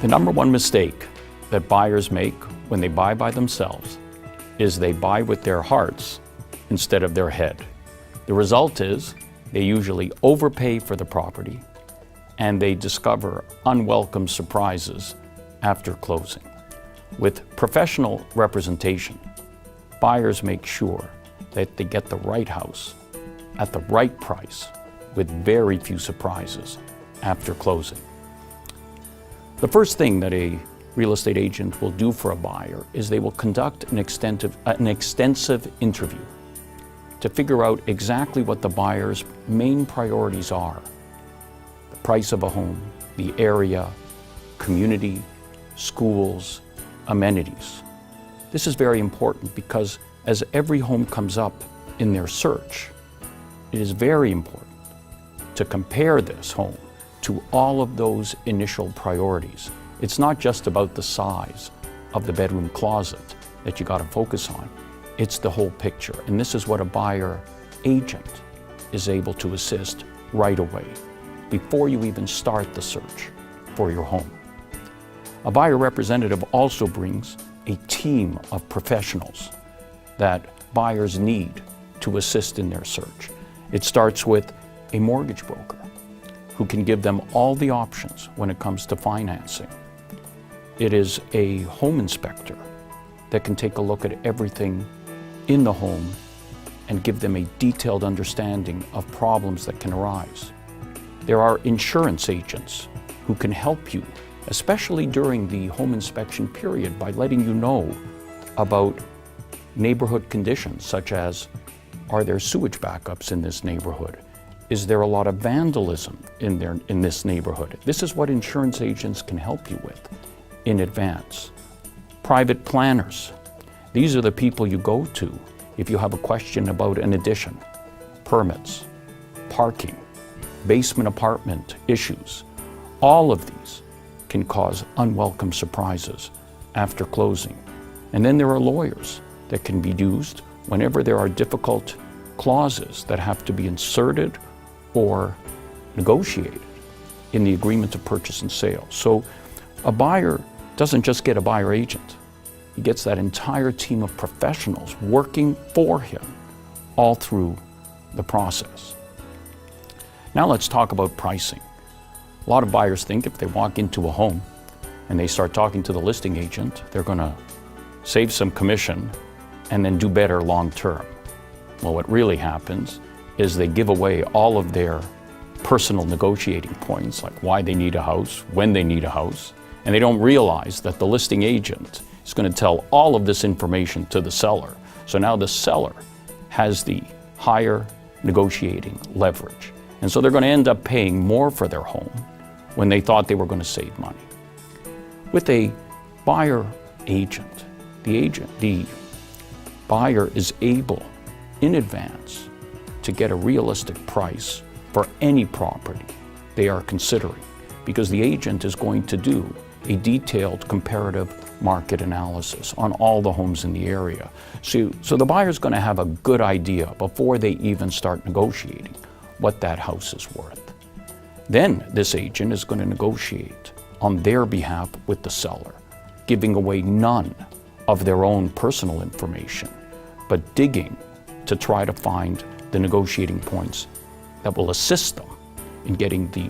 The number one mistake that buyers make when they buy by themselves is they buy with their hearts instead of their head. The result is they usually overpay for the property and they discover unwelcome surprises after closing. With professional representation, buyers make sure that they get the right house at the right price with very few surprises after closing. The first thing that a real estate agent will do for a buyer is they will conduct an extensive interview to figure out exactly what the buyer's main priorities are. The price of a home, the area, community, schools, amenities. This is very important because as every home comes up in their search, it is very important to compare this home to all of those initial priorities. It's not just about the size of the bedroom closet that you got to focus on. It's the whole picture. And this is what a buyer agent is able to assist right away before you even start the search for your home. A buyer representative also brings a team of professionals that buyers need to assist in their search. It starts with a mortgage broker who can give them all the options when it comes to financing. It is a home inspector that can take a look at everything in the home and give them a detailed understanding of problems that can arise. There are insurance agents who can help you, especially during the home inspection period, by letting you know about neighborhood conditions, such as, are there sewage backups in this neighborhood? Is there a lot of vandalism in this neighborhood? This is what insurance agents can help you with in advance. Private planners. These are the people you go to if you have a question about an addition, permits, parking, basement apartment issues. All of these can cause unwelcome surprises after closing. And then there are lawyers that can be used whenever there are difficult clauses that have to be inserted or negotiated in the agreement of purchase and sale. So a buyer doesn't just get a buyer agent. He gets that entire team of professionals working for him all through the process. Now let's talk about pricing. A lot of buyers think if they walk into a home and they start talking to the listing agent, they're going to save some commission and then do better long term. Well, what really happens is they give away all of their personal negotiating points, like why they need a house, when they need a house, and they don't realize that the listing agent is going to tell all of this information to the seller. So now the seller has the higher negotiating leverage. And so they're going to end up paying more for their home when they thought they were going to save money. With a buyer agent, the buyer is able in advance to get a realistic price for any property they are considering, because the agent is going to do a detailed comparative market analysis on all the homes in the area. So the buyer's going to have a good idea before they even start negotiating what that house is worth. Then this agent is going to negotiate on their behalf with the seller, giving away none of their own personal information, but digging to try to find the negotiating points that will assist them in getting the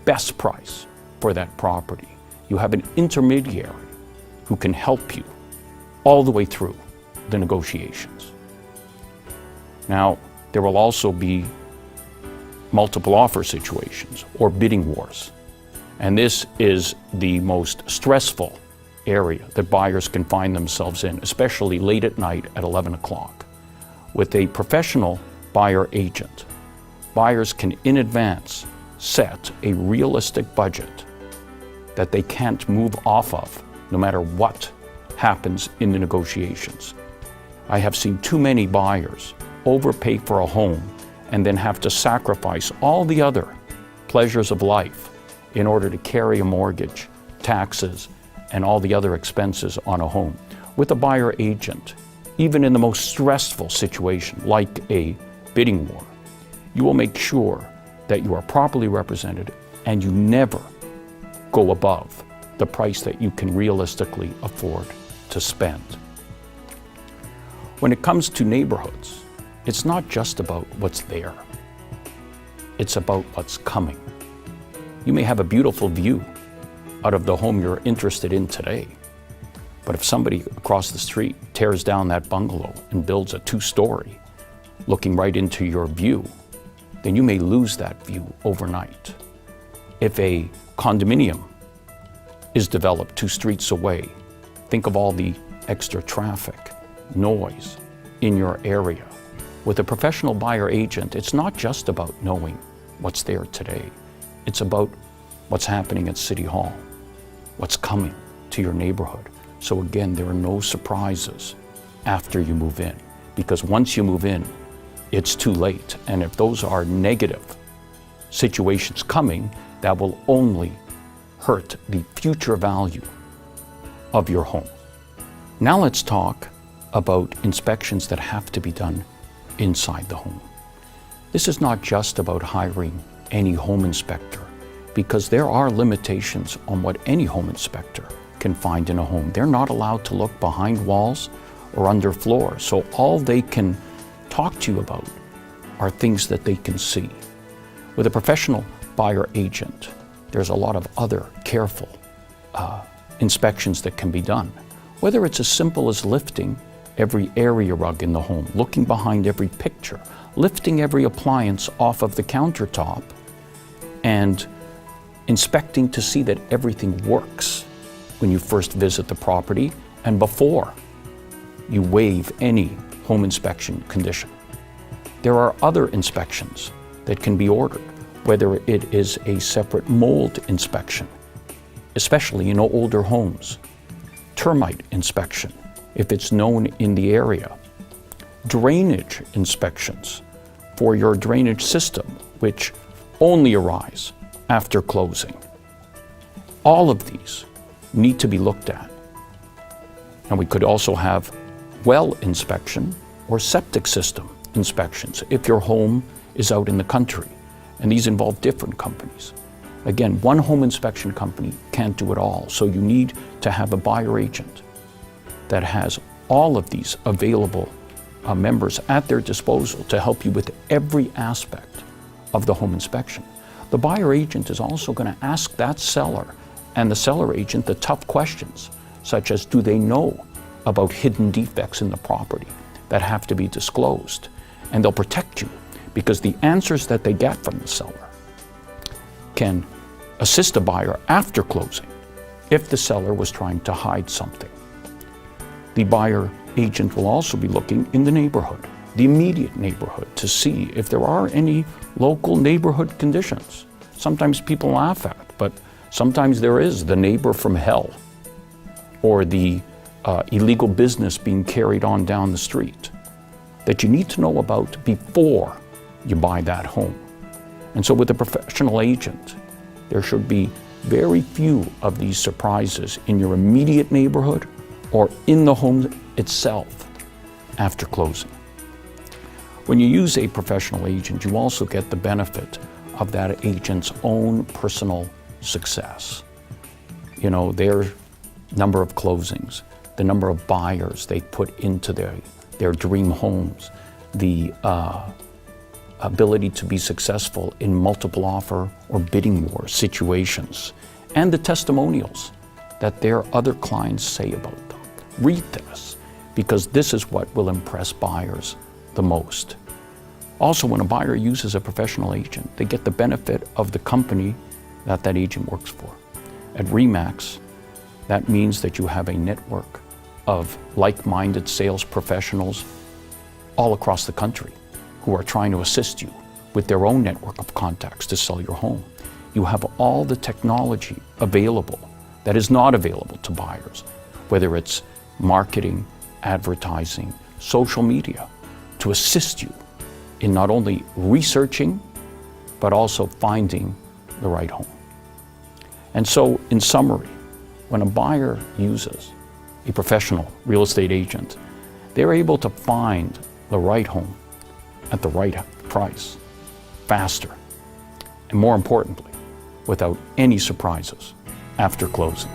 best price for that property. You have an intermediary who can help you all the way through the negotiations. Now, there will also be multiple offer situations or bidding wars. And this is the most stressful area that buyers can find themselves in, especially late at night at 11 o'clock. With a professional buyer agent, buyers can in advance set a realistic budget that they can't move off of no matter what happens in the negotiations. I have seen too many buyers overpay for a home and then have to sacrifice all the other pleasures of life in order to carry a mortgage, taxes, and all the other expenses on a home. With a buyer agent, even in the most stressful situation, like a bidding war, you will make sure that you are properly represented and you never go above the price that you can realistically afford to spend. When it comes to neighborhoods, it's not just about what's there. It's about what's coming. You may have a beautiful view out of the home you're interested in today, but if somebody across the street tears down that bungalow and builds a 2-story looking right into your view, then you may lose that view overnight. If a condominium is developed 2 streets away, think of all the extra traffic, noise in your area. With a professional buyer agent, it's not just about knowing what's there today. It's about what's happening at City Hall, what's coming to your neighborhood. So again, there are no surprises after you move in, because once you move in, it's too late. And if those are negative situations coming, that will only hurt the future value of your home. Now let's talk about inspections that have to be done inside the home. This is not just about hiring any home inspector, because there are limitations on what any home inspector can find in a home. They're not allowed to look behind walls or under floors, so all they can talk to you about are things that they can see. With a professional buyer agent, there's a lot of other careful inspections that can be done. Whether it's as simple as lifting every area rug in the home, looking behind every picture, lifting every appliance off of the countertop, and inspecting to see that everything works when you first visit the property and before you waive any home inspection condition. There are other inspections that can be ordered, whether it is a separate mold inspection, especially in older homes, termite inspection, if it's known in the area, drainage inspections for your drainage system, which only arise after closing. All of these need to be looked at. And we could also have well inspection or septic system inspections if your home is out in the country, and these involve different companies. Again, one home inspection company can't do it all, so you need to have a buyer agent that has all of these available members at their disposal to help you with every aspect of the home inspection. The buyer agent is also going to ask that seller and the seller agent the tough questions, such as, do they know about hidden defects in the property that have to be disclosed? And they'll protect you, because the answers that they get from the seller can assist a buyer after closing if the seller was trying to hide something. The buyer agent will also be looking in the neighborhood, the immediate neighborhood, to see if there are any local neighborhood conditions. Sometimes people laugh at it, but sometimes there is the neighbor from hell, or the illegal business being carried on down the street that you need to know about before you buy that home. And so with a professional agent, there should be very few of these surprises in your immediate neighborhood or in the home itself after closing. When you use a professional agent, you also get the benefit of that agent's own personal success. You know, their number of closings, the number of buyers they put into their dream homes, the ability to be successful in multiple offer or bidding war situations, and the testimonials that their other clients say about them. Read this, because this is what will impress buyers the most. Also, when a buyer uses a professional agent, they get the benefit of the company that that agent works for. At REMAX, that means that you have a network of like-minded sales professionals all across the country who are trying to assist you with their own network of contacts to sell your home. You have all the technology available that is not available to buyers, whether it's marketing, advertising, social media, to assist you in not only researching, but also finding the right home. And so, in summary, when a buyer uses a professional real estate agent, they're able to find the right home at the right price, faster, and more importantly, without any surprises after closing.